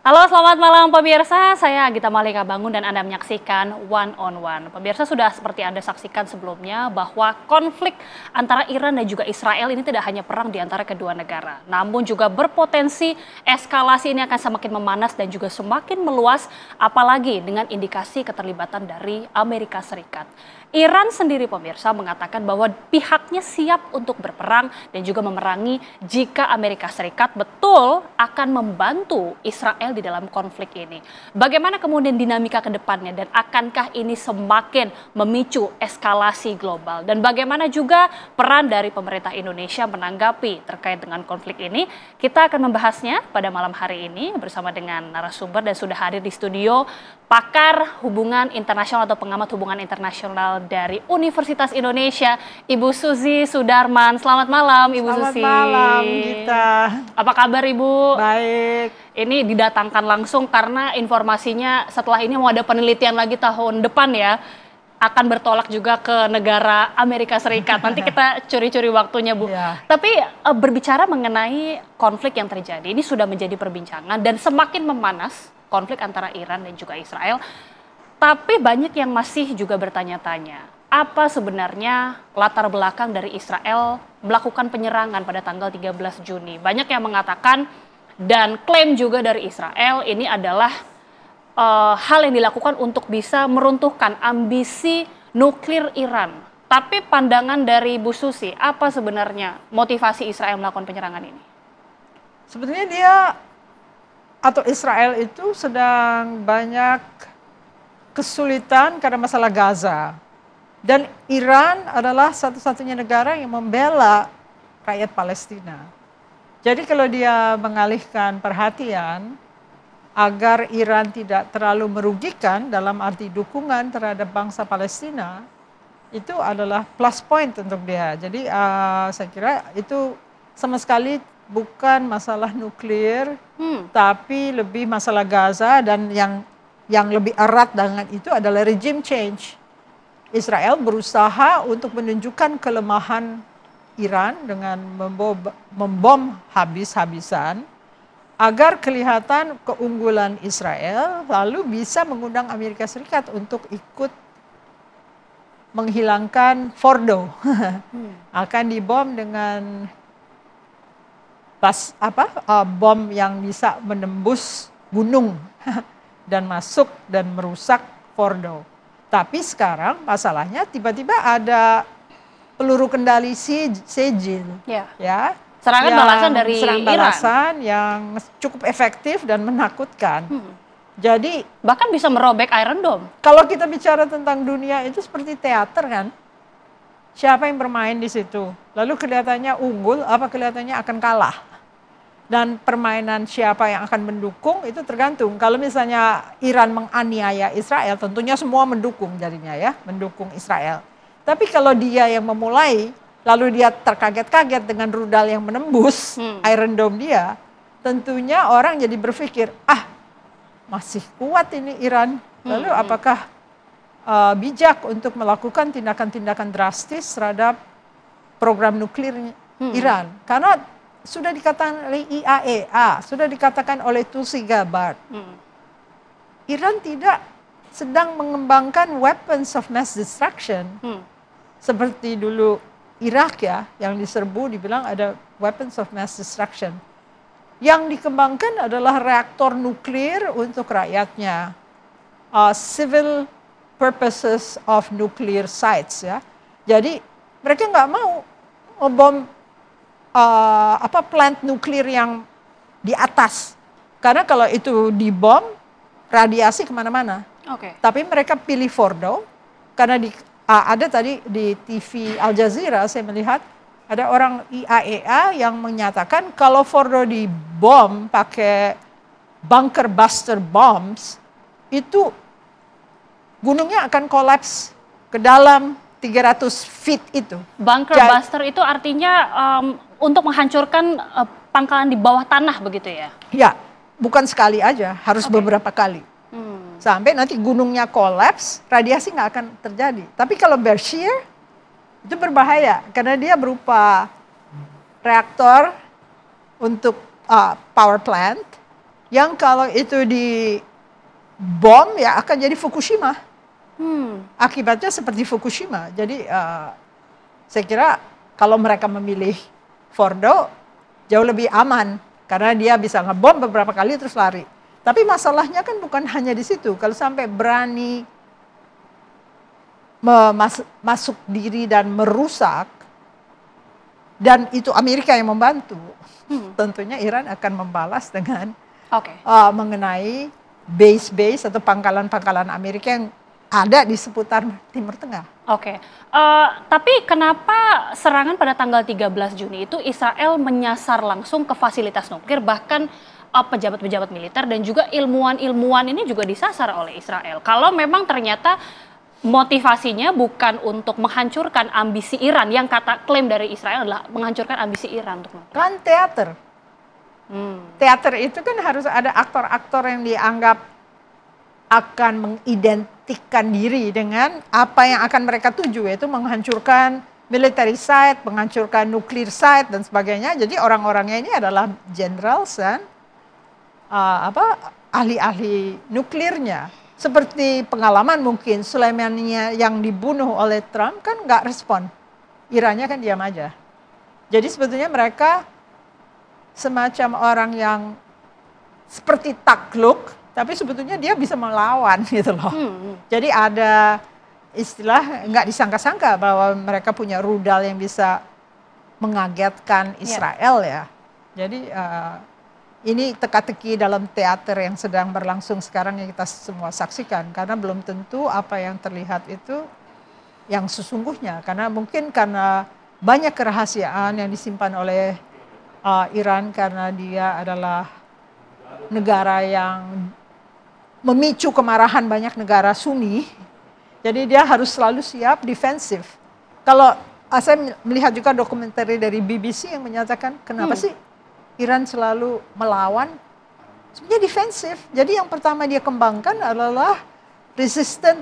Halo, selamat malam pemirsa. Saya Gita Malika Bangun dan Anda menyaksikan One on One. Pemirsa, sudah seperti Anda saksikan sebelumnya bahwa konflik antara Iran dan juga Israel ini tidak hanya perang di antara kedua negara, namun juga berpotensi eskalasi ini akan semakin memanas dan juga semakin meluas, apalagi dengan indikasi keterlibatan dari Amerika Serikat. Iran sendiri pemirsa mengatakan bahwa pihaknya siap untuk berperang dan juga memerangi jika Amerika Serikat betul akan membantu Israel di dalam konflik ini. Bagaimana kemudian dinamika ke depannya dan akankah ini semakin memicu eskalasi global? Dan bagaimana juga peran dari pemerintah Indonesia menanggapi terkait dengan konflik ini? Kita akan membahasnya pada malam hari ini bersama dengan narasumber dan sudah hadir di studio pakar hubungan internasional atau pengamat hubungan internasional dari Universitas Indonesia, Ibu Suzy Sudarman. Selamat malam, Ibu Suzy. Selamat malam, Gita. Apa kabar, Ibu? Baik. Ini didatangkan langsung karena informasinya setelah ini mau ada penelitian lagi tahun depan ya. Akan bertolak juga ke negara Amerika Serikat. Nanti kita curi-curi waktunya, Bu. Ya. Tapi berbicara mengenai konflik yang terjadi, ini sudah menjadi perbincangan dan semakin memanas konflik antara Iran dan juga Israel. Tapi banyak yang masih juga bertanya-tanya, apa sebenarnya latar belakang dari Israel melakukan penyerangan pada tanggal 13 Juni? Banyak yang mengatakan dan klaim juga dari Israel ini adalah hal yang dilakukan untuk bisa meruntuhkan ambisi nuklir Iran. Tapi pandangan dari Bu Susi, apa sebenarnya motivasi Israel melakukan penyerangan ini? Sebenarnya dia atau Israel itu sedang banyak kesulitan karena masalah Gaza. Dan Iran adalah satu-satunya negara yang membela rakyat Palestina. Jadi kalau dia mengalihkan perhatian agar Iran tidak terlalu merugikan dalam arti dukungan terhadap bangsa Palestina, itu adalah plus point untuk dia. Jadi saya kira itu sama sekali bukan masalah nuklir, tapi lebih masalah Gaza, dan yang lebih erat dengan itu adalah regime change. Israel berusaha untuk menunjukkan kelemahan Iran dengan membom habis-habisan agar kelihatan keunggulan Israel, lalu bisa mengundang Amerika Serikat untuk ikut menghilangkan Fordo. Akan dibom dengan bom yang bisa menembus gunung dan masuk dan merusak Fordo. Tapi sekarang masalahnya tiba-tiba ada peluru kendali Sejil, ya. Serangan balasan dari Iran yang cukup efektif dan menakutkan. Jadi bahkan bisa merobek Iron Dome. Kalau kita bicara tentang dunia itu seperti teater kan. Siapa yang bermain di situ? Lalu kelihatannya unggul, apa kelihatannya akan kalah? Dan permainan siapa yang akan mendukung itu tergantung. Kalau misalnya Iran menganiaya Israel, tentunya semua mendukung jadinya ya, mendukung Israel. Tapi kalau dia yang memulai, lalu dia terkaget-kaget dengan rudal yang menembus Iron Dome dia, tentunya orang jadi berpikir, masih kuat ini Iran. Lalu apakah bijak untuk melakukan tindakan-tindakan drastis terhadap program nuklir Iran? Karena sudah dikatakan oleh IAEA, sudah dikatakan oleh Tulsi Gabbard, Iran tidak sedang mengembangkan weapons of mass destruction seperti dulu Irak ya, yang diserbu dibilang ada weapons of mass destruction. Yang dikembangkan adalah reaktor nuklir untuk rakyatnya, civil purposes of nuclear sites ya. Jadi mereka nggak mau ngebom plant nuklir yang di atas, karena kalau itu dibom radiasi kemana-mana. Tapi mereka pilih Fordo karena ada tadi di TV Al Jazeera saya melihat ada orang IAEA yang menyatakan kalau Fordo dibom pakai bunker buster bombs, itu gunungnya akan kolaps ke dalam 300 feet itu. Bunker buster itu artinya untuk menghancurkan pangkalan di bawah tanah begitu ya? Ya, bukan sekali aja, harus beberapa kali. Sampai nanti gunungnya kolaps, radiasi nggak akan terjadi. Tapi kalau bershear, itu berbahaya karena dia berupa reaktor untuk power plant yang kalau itu di bom ya akan jadi Fukushima. Akibatnya seperti Fukushima. Jadi saya kira kalau mereka memilih Fordo jauh lebih aman karena dia bisa ngebom beberapa kali terus lari. Tapi masalahnya kan bukan hanya di situ. Kalau sampai berani masuk diri dan merusak, dan itu Amerika yang membantu, tentunya Iran akan membalas dengan mengenai base-base atau pangkalan-pangkalan Amerika yang ada di seputar Timur Tengah. Tapi kenapa serangan pada tanggal 13 Juni itu Israel menyasar langsung ke fasilitas nuklir, bahkan pejabat-pejabat militer dan juga ilmuwan-ilmuwan ini juga disasar oleh Israel? Kalau memang ternyata motivasinya bukan untuk menghancurkan ambisi Iran, yang klaim dari Israel adalah menghancurkan ambisi Iran untuk nuklir. Kan teater. Teater itu kan harus ada aktor-aktor yang dianggap akan mengidentikan diri dengan apa yang akan mereka tuju, yaitu menghancurkan military site, menghancurkan nuklir site dan sebagainya. Jadi orang-orangnya ini adalah generals dan ahli-ahli nuklirnya. Seperti pengalaman mungkin Soleimani yang dibunuh oleh Trump kan nggak respon, Irannya kan diam aja. Jadi sebetulnya mereka semacam orang yang seperti takluk, tapi sebetulnya dia bisa melawan gitu loh. Jadi ada istilah nggak disangka-sangka bahwa mereka punya rudal yang bisa mengagetkan Israel ya. Jadi ini teka-teki dalam teater yang sedang berlangsung sekarang yang kita semua saksikan. Karena belum tentu apa yang terlihat itu yang sesungguhnya. Karena mungkin karena banyak kerahasiaan yang disimpan oleh Iran karena dia adalah negara yang memicu kemarahan banyak negara Sunni, jadi dia harus selalu siap defensif. Kalau saya melihat juga dokumenter dari BBC yang menyatakan kenapa sih Iran selalu melawan, sebenarnya defensif. Jadi yang pertama dia kembangkan adalah resistant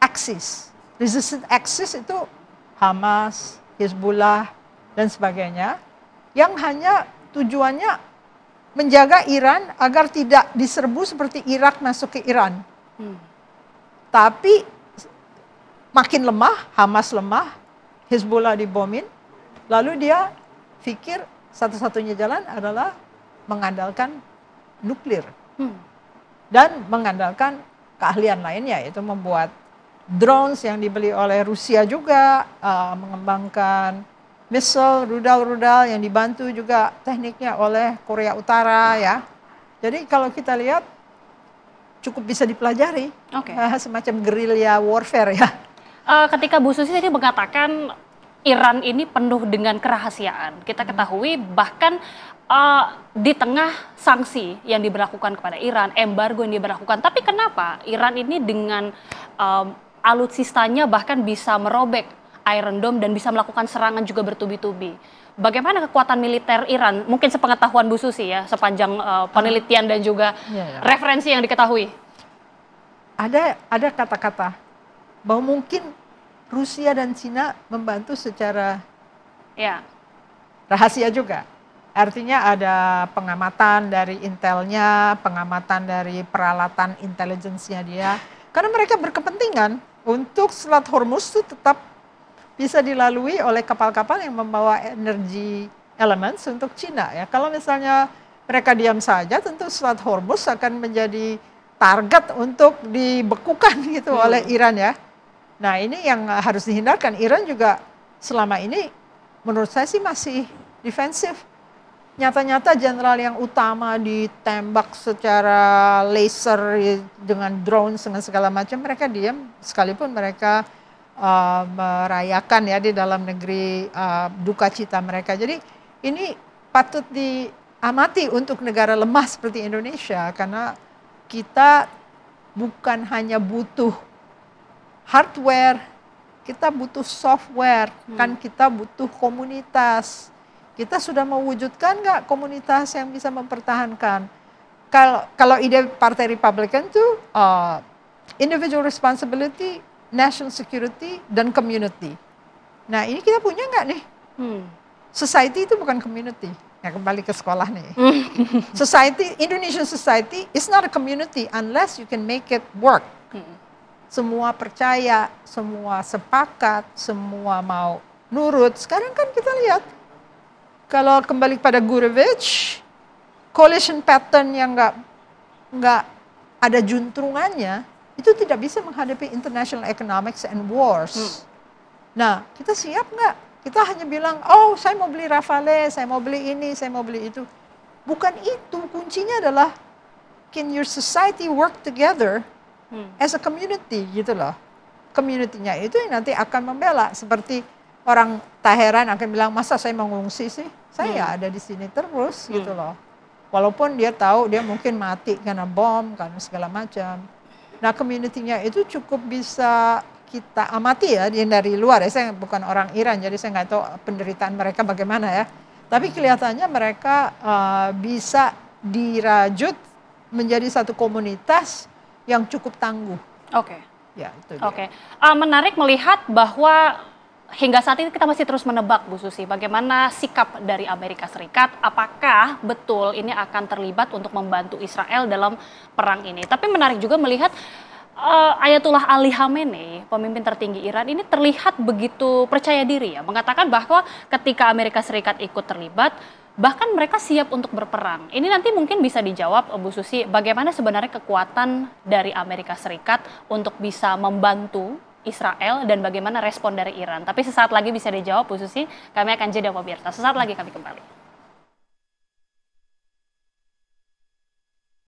axis. Resistant axis itu Hamas, Hezbollah dan sebagainya, yang hanya tujuannya menjaga Iran agar tidak diserbu seperti Irak masuk ke Iran. Tapi makin lemah, Hamas lemah, Hezbollah dibomin, lalu dia pikir satu-satunya jalan adalah mengandalkan nuklir. Dan mengandalkan keahlian lainnya, yaitu membuat drones yang dibeli oleh Rusia juga, mengembangkan missile, rudal-rudal yang dibantu juga tekniknya oleh Korea Utara ya. Jadi kalau kita lihat cukup bisa dipelajari, semacam guerrilla warfare ya. Ketika Bu Susi tadi mengatakan Iran ini penuh dengan kerahasiaan, kita ketahui bahkan di tengah sanksi yang diberlakukan kepada Iran, embargo yang diberlakukan, tapi kenapa Iran ini dengan alutsistanya bahkan bisa merobek Iron Dome dan bisa melakukan serangan juga bertubi-tubi? Bagaimana kekuatan militer Iran? Mungkin sepengetahuan Bu Susi ya, sepanjang penelitian dan juga referensi yang diketahui. Ada kata-kata bahwa mungkin Rusia dan Cina membantu secara rahasia juga. Artinya ada pengamatan dari intelnya, pengamatan dari peralatan intelijensinya dia. Karena mereka berkepentingan untuk Selat Hormuz itu tetap bisa dilalui oleh kapal-kapal yang membawa energi elements untuk Cina ya. Kalau misalnya mereka diam saja, tentu Selat Hormuz akan menjadi target untuk dibekukan gitu oleh Iran ya. Nah ini yang harus dihindarkan. Iran juga selama ini menurut saya sih masih defensif. Nyata-nyata jenderal yang utama ditembak secara laser dengan drone dengan segala macam, mereka diam sekalipun mereka merayakan ya di dalam negeri duka cita mereka. Jadi ini patut diamati untuk negara lemah seperti Indonesia, karena kita bukan hanya butuh hardware, kita butuh software, kan kita butuh komunitas. Kita sudah mewujudkan nggak komunitas yang bisa mempertahankan? Kalau ide Partai Republikan tuh individual responsibility, national security, dan community. Nah ini kita punya nggak nih? Society itu bukan community. Ya, kembali ke sekolah nih. Society, Indonesian society is not a community unless you can make it work. Semua percaya, semua sepakat, semua mau nurut. Sekarang kan kita lihat, kalau kembali pada Gurevich, coalition pattern yang nggak ada juntrungannya, itu tidak bisa menghadapi international economics and wars. Nah, kita siap nggak? Kita hanya bilang, oh saya mau beli Rafale, saya mau beli ini, saya mau beli itu. Bukan itu, kuncinya adalah can your society work together as a community gitu loh. Community-nya itu yang nanti akan membela. Seperti orang Teheran akan bilang, masa saya mengungsi sih? Saya ada di sini terus gitu loh. Walaupun dia tahu dia mungkin mati karena bom, karena segala macam. Nah, community-nya itu cukup bisa kita amati ya dari luar ya. Saya bukan orang Iran, jadi saya nggak tahu penderitaan mereka bagaimana ya. Tapi kelihatannya mereka bisa dirajut menjadi satu komunitas yang cukup tangguh. Oke. Ya, itu dia. Oke. Menarik melihat bahwa hingga saat ini kita masih terus menebak, Bu Susi, bagaimana sikap dari Amerika Serikat, apakah betul ini akan terlibat untuk membantu Israel dalam perang ini. Tapi menarik juga melihat Ayatullah Ali Khamenei, pemimpin tertinggi Iran ini terlihat begitu percaya diri ya, mengatakan bahwa ketika Amerika Serikat ikut terlibat, bahkan mereka siap untuk berperang. Ini nanti mungkin bisa dijawab, Bu Susi, bagaimana sebenarnya kekuatan dari Amerika Serikat untuk bisa membantu Israel dan bagaimana respon dari Iran. Tapi sesaat lagi bisa dijawab, Bu Susi. Kami akan jeda pemirsa. Sesaat lagi kami kembali.